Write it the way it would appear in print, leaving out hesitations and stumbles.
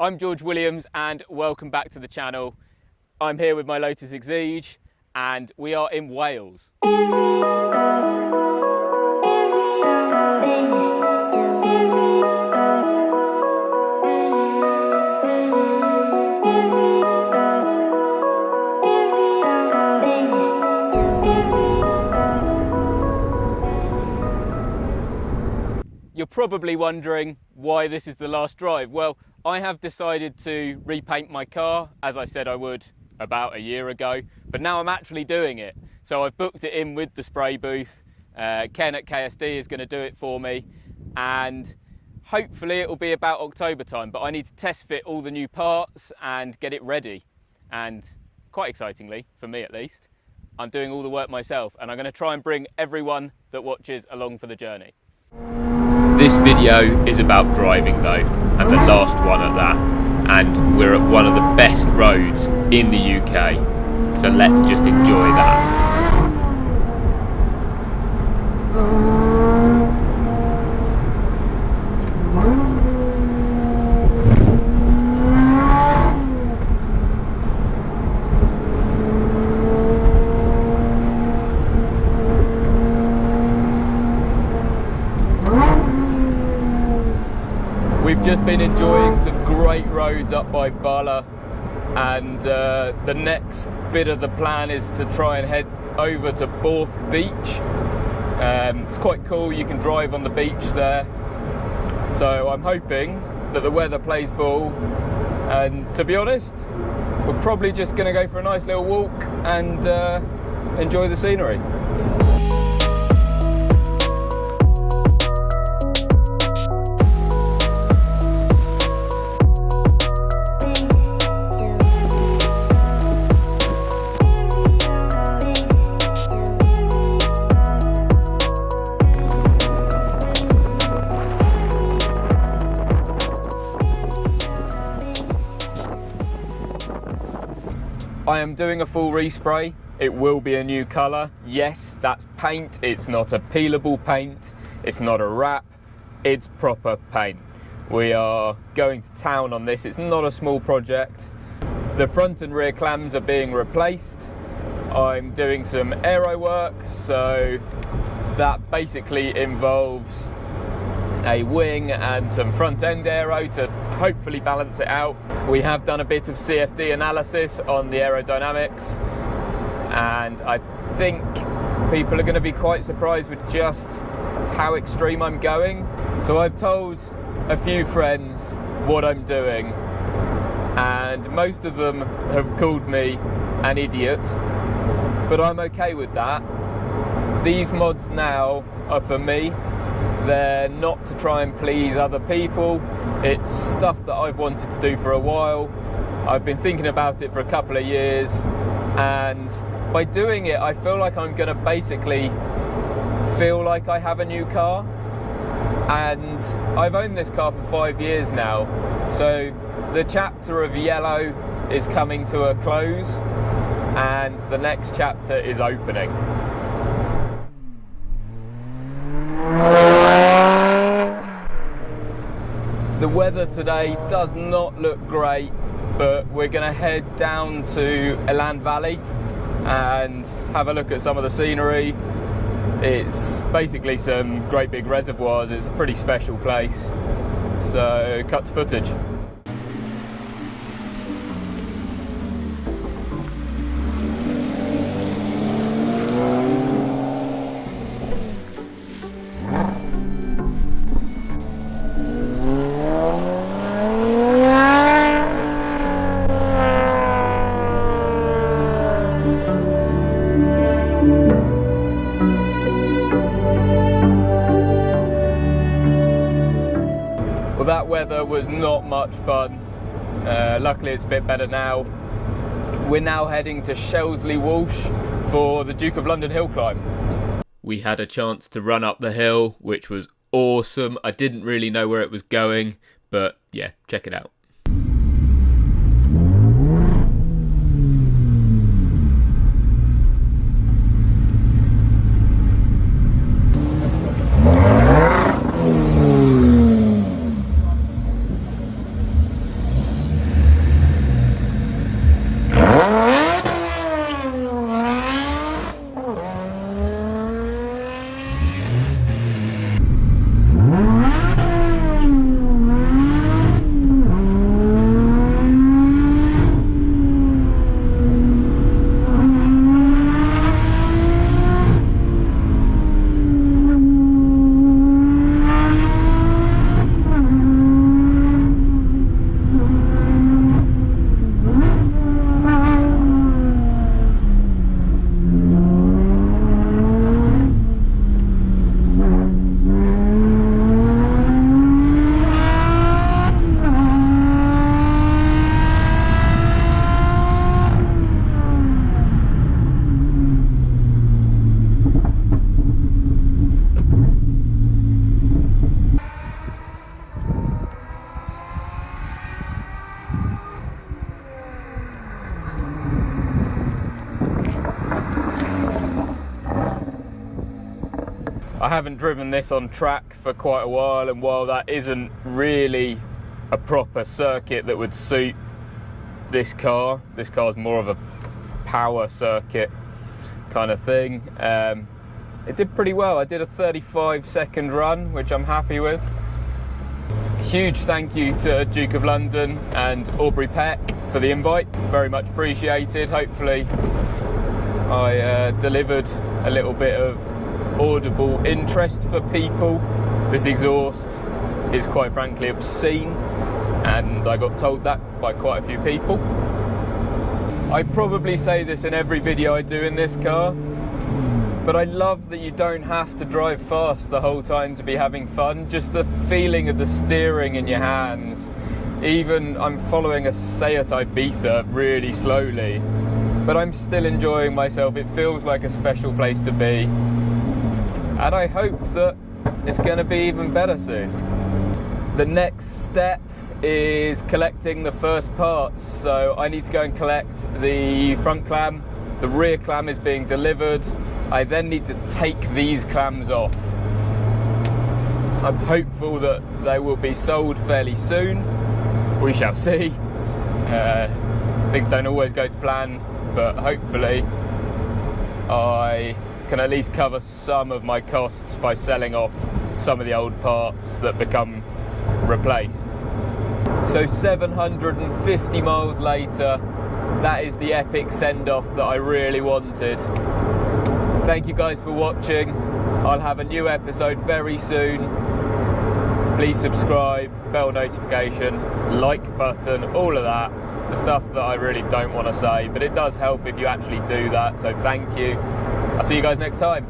I'm GFWilliams and welcome back to the channel. I'm here with my Lotus Exige and we are in Wales. You're probably wondering why this is the last drive. Well, I have decided to repaint my car, as I said I would about a year ago, but now I'm actually doing it. So I've booked it in with the spray booth. Ken at KSD is going to do it for me, and hopefully it will be about October time, but I need to test fit all the new parts and get it ready. And quite excitingly, for me at least, I'm doing all the work myself, and I'm going to try and bring everyone that watches along for the journey. This video is about driving though, and the last one at that, and we're at one of the best roads in the UK, so let's just enjoy that. We've just been enjoying some great roads up by Bala, and the next bit of the plan is to try and head over to Borth Beach. It's quite cool, you can drive on the beach there, so I'm hoping that the weather plays ball, and to be honest, we're probably just going to go for a nice little walk and enjoy the scenery. I am doing a full respray. It will be a new colour. Yes, that's paint. It's not a peelable paint. It's not a wrap. It's proper paint. We are going to town on this. It's not a small project. The front and rear clams are being replaced. I'm doing some aero work, so that basically involves a wing and some front end aero to hopefully balance it out. We have done a bit of CFD analysis on the aerodynamics, and I think people are going to be quite surprised with just how extreme I'm going. So I've told a few friends what I'm doing, and most of them have called me an idiot, but I'm okay with that. These mods now are for me. They're not to try and please other people. It's stuff that I've wanted to do for a while. I've been thinking about it for a couple of years, and by doing it I feel like I'm going to basically feel like I have a new car. And I've owned this car for 5 years now, so the chapter of yellow is coming to a close and the next chapter is opening. The weather today does not look great, but we're going to head down to Elan Valley and have a look at some of the scenery. It's basically some great big reservoirs. It's a pretty special place, so cut to footage. That weather was not much fun. Luckily it's a bit better now. We're now heading to Shelsley Walsh for the Duke of London hill climb. We had a chance to run up the hill, which was awesome. I didn't really know where it was going, but yeah, check it out. I haven't driven this on track for quite a while, and while that isn't really a proper circuit that would suit this car's more of a power circuit kind of thing. It did pretty well. I did a 35-second run, which I'm happy with. Huge thank you to Duke of London and Aubrey Peck for the invite, very much appreciated. Hopefully I delivered a little bit of audible interest for people. This exhaust is quite frankly obscene, and I got told that by quite a few people. I probably say this in every video I do in this car, but I love that you don't have to drive fast the whole time to be having fun. Just the feeling of the steering in your hands. Even I'm following a Seat Ibiza really slowly, but I'm still enjoying myself. It feels like a special place to be, and I hope that it's going to be even better soon. The next step is collecting the first parts, so I need to go and collect the front clam. The rear clam is being delivered. I then need to take these clams off. I'm hopeful that they will be sold fairly soon. We shall see. Things don't always go to plan, but hopefully I can at least cover some of my costs by selling off some of the old parts that become replaced. So 750 miles later, that is the epic send-off that I really wanted. Thank you guys for watching. I'll have a new episode very soon. Please subscribe, bell notification, like button, all of that. The stuff that I really don't want to say, but it does help if you actually do that, so thank you. I'll see you guys next time.